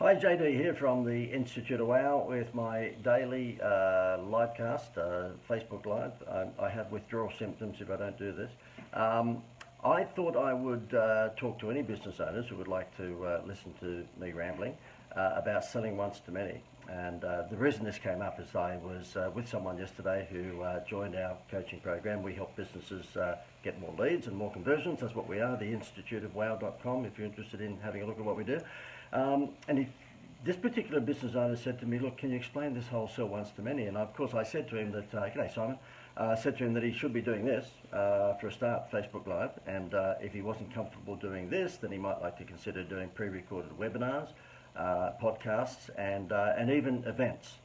Hi, JD here from the Institute of WOW with my daily livecast, Facebook Live. I have withdrawal symptoms if I don't do this. I thought I would talk to any business owners who would like to listen to me rambling about selling once to many. And the reason this came up is I was with someone yesterday who joined our coaching program. We help businesses get more leads and more conversions. That's what we are, the instituteofwow.com, if you're interested in having a look at what we do. This particular business owner said to me, look, can you explain this whole sell once to many? And of course I said to him that, g'day Simon, I said to him that he should be doing this for a start, Facebook Live, and if he wasn't comfortable doing this, then he might like to consider doing pre-recorded webinars, podcasts, and even events.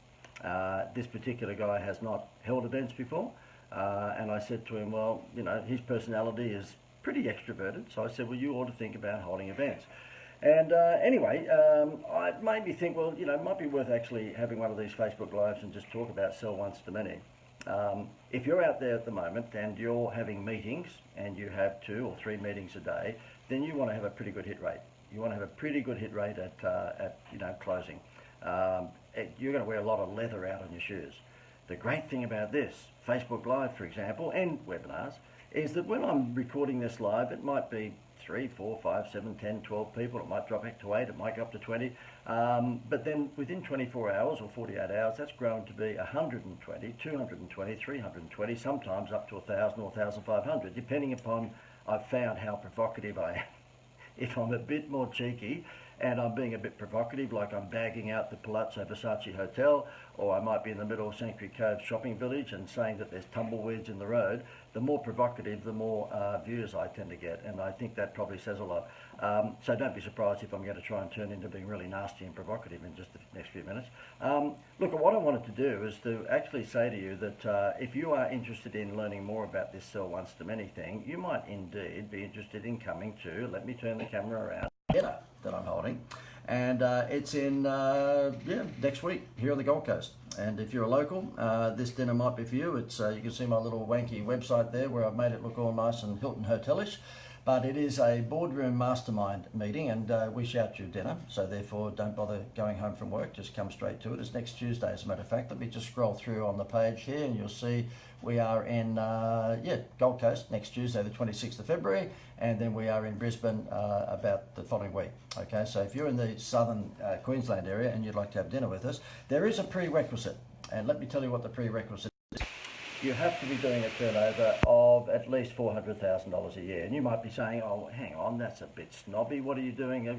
This particular guy has not held events before, and I said to him, well, you know, his personality is pretty extroverted, so I said, well, you ought to think about holding events. And anyway, it made me think, well, you know, it might be worth actually having one of these Facebook Lives and just talk about sell once to many. If you're out there at the moment and you're having meetings and you have 2 or 3 meetings a day, then you want to have a pretty good hit rate. You want to have a pretty good hit rate at closing. You're going to wear a lot of leather out on your shoes. The great thing about this, Facebook Live, for example, and webinars, is that when I'm recording this live, it might be 3, 4, 5, 7, 10, 12 people. It might drop back to 8, it might go up to 20. But then within 24 hours or 48 hours, that's grown to be 120, 220, 320, sometimes up to 1,000 or 1,500, depending upon, I've found, how provocative I am. If I'm a bit more cheeky and I'm being a bit provocative, like I'm bagging out the Palazzo Versace Hotel, or I might be in the middle of Sanctuary Cove shopping village and saying that there's tumbleweeds in the road, the more provocative, the more views I tend to get, and I think that probably says a lot. So don't be surprised if I'm going to try and turn into being really nasty and provocative in just the next few minutes. Look, what I wanted to do is to actually say to you that if you are interested in learning more about this sell once to many thing, you might indeed be interested in coming to, let me turn the camera around, dinner that I'm holding, and it's in next week here on the Gold Coast. And if you're a local, this dinner might be for you. It's you can see my little wanky website there where I've made it look all nice and Hilton Hotelish, but it is a boardroom mastermind meeting, and we shout you dinner, so therefore don't bother going home from work, just come straight to it. It's next Tuesday, as a matter of fact. Let me just scroll through on the page here and you'll see we are in Gold Coast next Tuesday, the 26th of February, and then we are in Brisbane about the following week. Okay, so if you're in the southern Queensland area and you'd like to have dinner with us, there is a prerequisite, and let me tell you what the prerequisite is. You have to be doing a turnover of at least $400,000 a year. And you might be saying, oh, hang on, that's a bit snobby. What are you doing?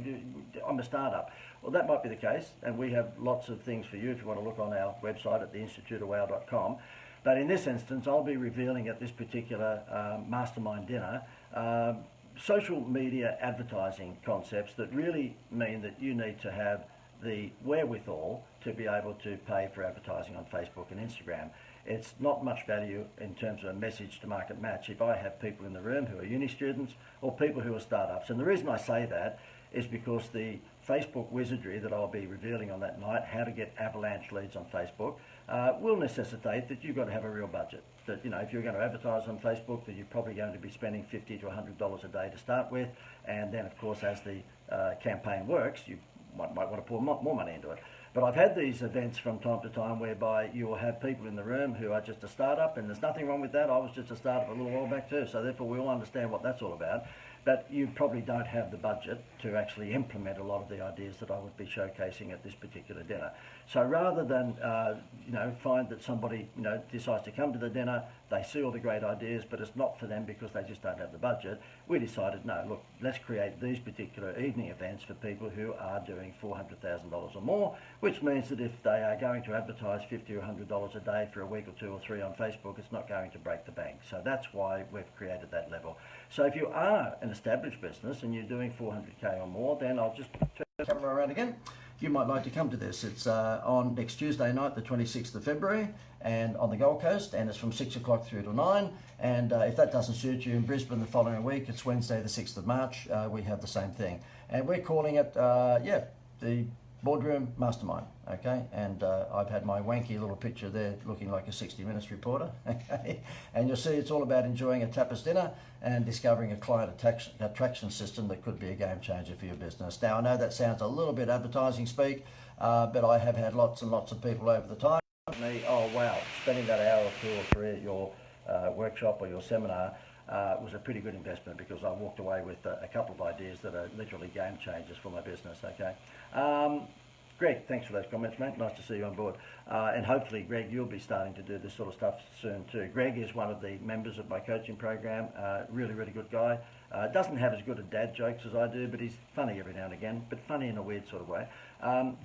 I'm a startup. Well, that might be the case, and we have lots of things for you if you want to look on our website at theinstituteofwow.com. But in this instance, I'll be revealing at this particular mastermind dinner social media advertising concepts that really mean that you need to have the wherewithal to be able to pay for advertising on Facebook and Instagram. It's not much value in terms of a message to market match if I have people in the room who are uni students or people who are startups. And the reason I say that is because the Facebook wizardry that I'll be revealing on that night, how to get avalanche leads on Facebook, will necessitate that you've got to have a real budget. That, you know, if you're going to advertise on Facebook, that you're probably going to be spending $50 to $100 a day to start with, and then of course as the campaign works, you might want to pour more money into it. But I've had these events from time to time whereby you will have people in the room who are just a startup, and there's nothing wrong with that. I was just a startup a little while back too, so therefore we all understand what that's all about. But you probably don't have the budget to actually implement a lot of the ideas that I would be showcasing at this particular dinner. So rather than find that somebody decides to come to the dinner, they see all the great ideas, but it's not for them because they just don't have the budget, we decided, no, look, let's create these particular evening events for people who are doing $400,000 or more, which means that if they are going to advertise $50 or $100 a day for a week or 2 or 3 on Facebook, it's not going to break the bank. So that's why we've created that level. So if you are an established business and you're doing 400K or more, then I'll just turn the camera around again. You might like to come to this. It's on next Tuesday night, the 26th of February, and on the Gold Coast, and it's from 6 o'clock through to 9. And if that doesn't suit you, in Brisbane the following week, it's Wednesday the 6th of March, we have the same thing. And we're calling it, the Boardroom Mastermind, okay? And I've had my wanky little picture there looking like a 60 Minutes reporter, okay? And you'll see it's all about enjoying a tapas dinner and discovering a client attraction system that could be a game changer for your business. Now, I know that sounds a little bit advertising speak, but I have had lots and lots of people over the time. Oh wow, spending that hour or two or three at your workshop or your seminar was a pretty good investment, because I walked away with a couple of ideas that are literally game changers for my business, okay? Greg, thanks for those comments, mate. Nice to see you on board. And hopefully, Greg, you'll be starting to do this sort of stuff soon too. Greg is one of the members of my coaching program. Really, really good guy. Doesn't have as good a dad jokes as I do, but he's funny every now and again, but funny in a weird sort of way.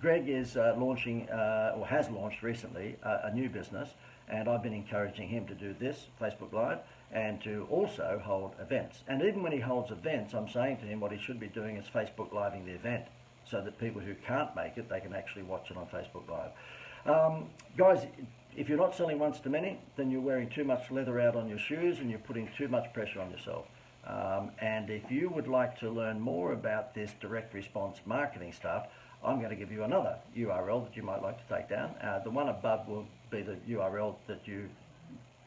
Greg is launching, or has launched recently, a new business, and I've been encouraging him to do this, Facebook Live, and to also hold events. And even when he holds events, I'm saying to him what he should be doing is Facebook Living the event, so that people who can't make it, they can actually watch it on Facebook Live. Guys, if you're not selling once to many, then you're wearing too much leather out on your shoes and you're putting too much pressure on yourself. And if you would like to learn more about this direct response marketing stuff, I'm going to give you another URL that you might like to take down. The one above will be the URL that you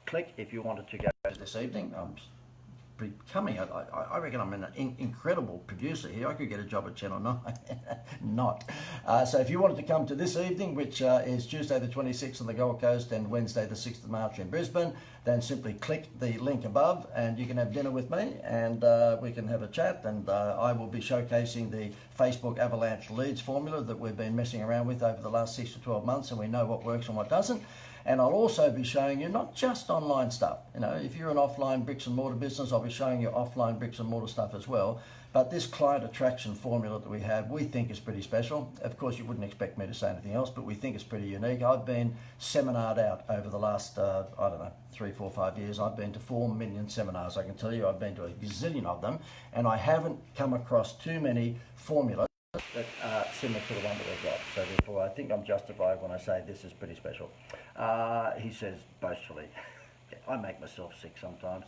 click if you wanted to go this evening. Becoming, I reckon I'm an incredible producer here. I could get a job at Channel 9. Not. So if you wanted to come to this evening, which is Tuesday the 26th on the Gold Coast and Wednesday the 6th of March in Brisbane, then simply click the link above and you can have dinner with me and we can have a chat, and I will be showcasing the Facebook Avalanche Leads formula that we've been messing around with over the last 6 to 12 months, and we know what works and what doesn't. And I'll also be showing you not just online stuff. You know, if you're an offline bricks and mortar business, I'll be showing you offline bricks and mortar stuff as well. But this client attraction formula that we have, we think is pretty special. Of course, you wouldn't expect me to say anything else, but we think it's pretty unique. I've been seminared out over the last, 3, 4, 5 years. I've been to 4 million seminars. I can tell you I've been to a gazillion of them, and I haven't come across too many formulas that are similar to the one that we've got. So therefore, I think I'm justified when I say this is pretty special. He says boastfully, I make myself sick sometimes.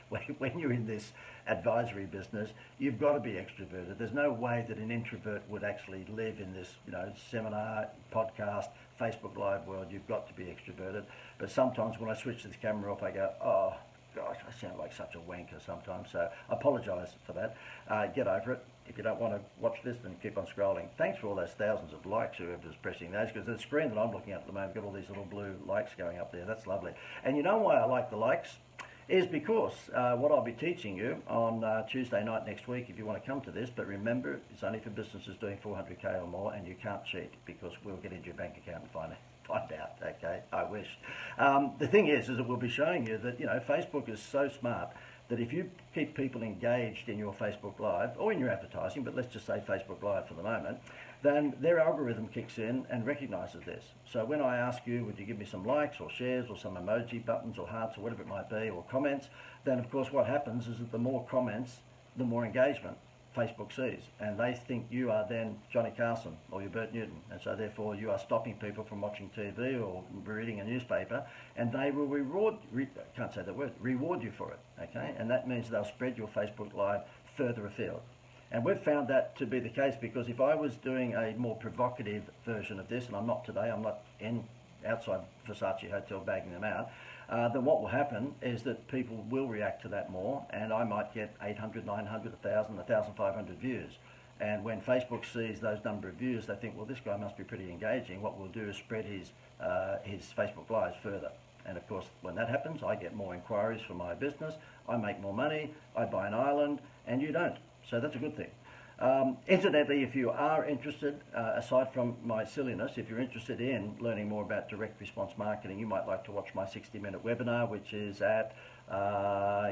When you're in this advisory business, you've got to be extroverted. There's no way that an introvert would actually live in this, seminar, podcast, Facebook Live world. You've got to be extroverted. But sometimes when I switch this camera off, I go, oh, gosh, I sound like such a wanker sometimes. So I apologise for that. Get over it. If you don't want to watch this, then keep on scrolling. Thanks for all those thousands of likes whoever's pressing those, because the screen that I'm looking at the moment, got all these little blue likes going up there. That's lovely. And you know why I like the likes? Is because what I'll be teaching you on Tuesday night next week, if you want to come to this, but remember, it's only for businesses doing 400k or more, and you can't cheat, because we'll get into your bank account and find out, okay? I wish. The thing is that we'll be showing you that, Facebook is so smart that if you keep people engaged in your Facebook Live, or in your advertising, but let's just say Facebook Live for the moment, then their algorithm kicks in and recognizes this. So when I ask you, would you give me some likes or shares or some emoji buttons or hearts or whatever it might be, or comments, then of course what happens is that the more comments, the more engagement Facebook sees, and they think you are then Johnny Carson or you're Bert Newton, and so therefore you are stopping people from watching TV or reading a newspaper, and they will reward you for it, okay? And that means they'll spread your Facebook Live further afield. And we've found that to be the case, because if I was doing a more provocative version of this, and I'm not today, I'm not outside Versace Hotel bagging them out, then what will happen is that people will react to that more, and I might get 800, 900, 1,000, 1,500 views. And when Facebook sees those number of views, they think, well, this guy must be pretty engaging. What we'll do is spread his Facebook Lives further. And of course, when that happens, I get more inquiries for my business, I make more money, I buy an island, and you don't. So that's a good thing. Incidentally, if you are interested, aside from my silliness, if you're interested in learning more about direct response marketing, you might like to watch my 60-minute webinar, which is at,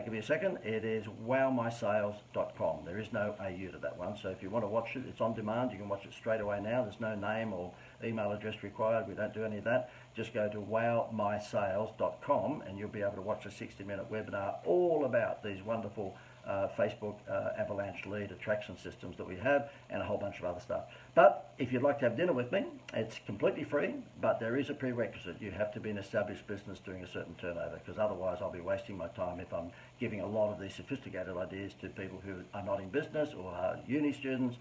give me a second, it is wowmysales.com. There is no AU to that one, so if you want to watch it, it's on demand. You can watch it straight away now. There's no name or email address required. We don't do any of that. Just go to wowmysales.com and you'll be able to watch a 60-minute webinar all about these wonderful Facebook avalanche lead attraction systems that we have, and a whole bunch of other stuff. But if you'd like to have dinner with me, it's completely free, but there is a prerequisite. You have to be an established business doing a certain turnover, because otherwise I'll be wasting my time if I'm giving a lot of these sophisticated ideas to people who are not in business, or are uni students,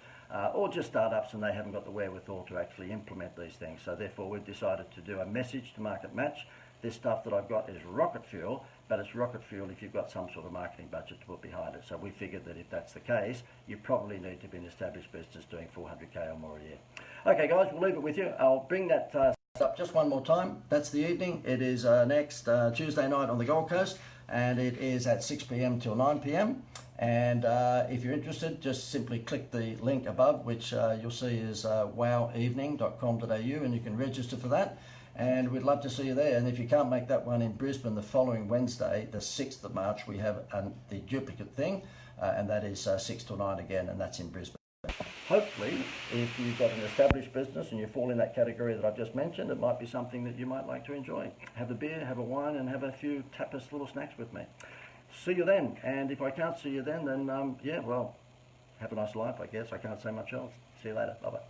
or just startups, and they haven't got the wherewithal to actually implement these things. So therefore we've decided to do a message to market match. This stuff that I've got is rocket fuel, but it's rocket fuel if you've got some sort of marketing budget to put behind it. So we figured that if that's the case, you probably need to be an established business doing 400k or more a year. Okay guys, we'll leave it with you. I'll bring that up just one more time. That's the evening. It is next Tuesday night on the Gold Coast, and it is at 6 p.m. till 9 p.m. And if you're interested, just simply click the link above, which you'll see is wowevening.com.au, and you can register for that. And we'd love to see you there. And if you can't make that one in Brisbane, the following Wednesday, the 6th of March, we have the duplicate thing, and that is 6 till 9 again, and that's in Brisbane. Hopefully, if you've got an established business and you fall in that category that I've just mentioned, it might be something that you might like to enjoy. Have a beer, have a wine, and have a few tapas little snacks with me. See you then. And if I can't see you then yeah, well, have a nice life, I guess. I can't say much else. See you later. Bye-bye.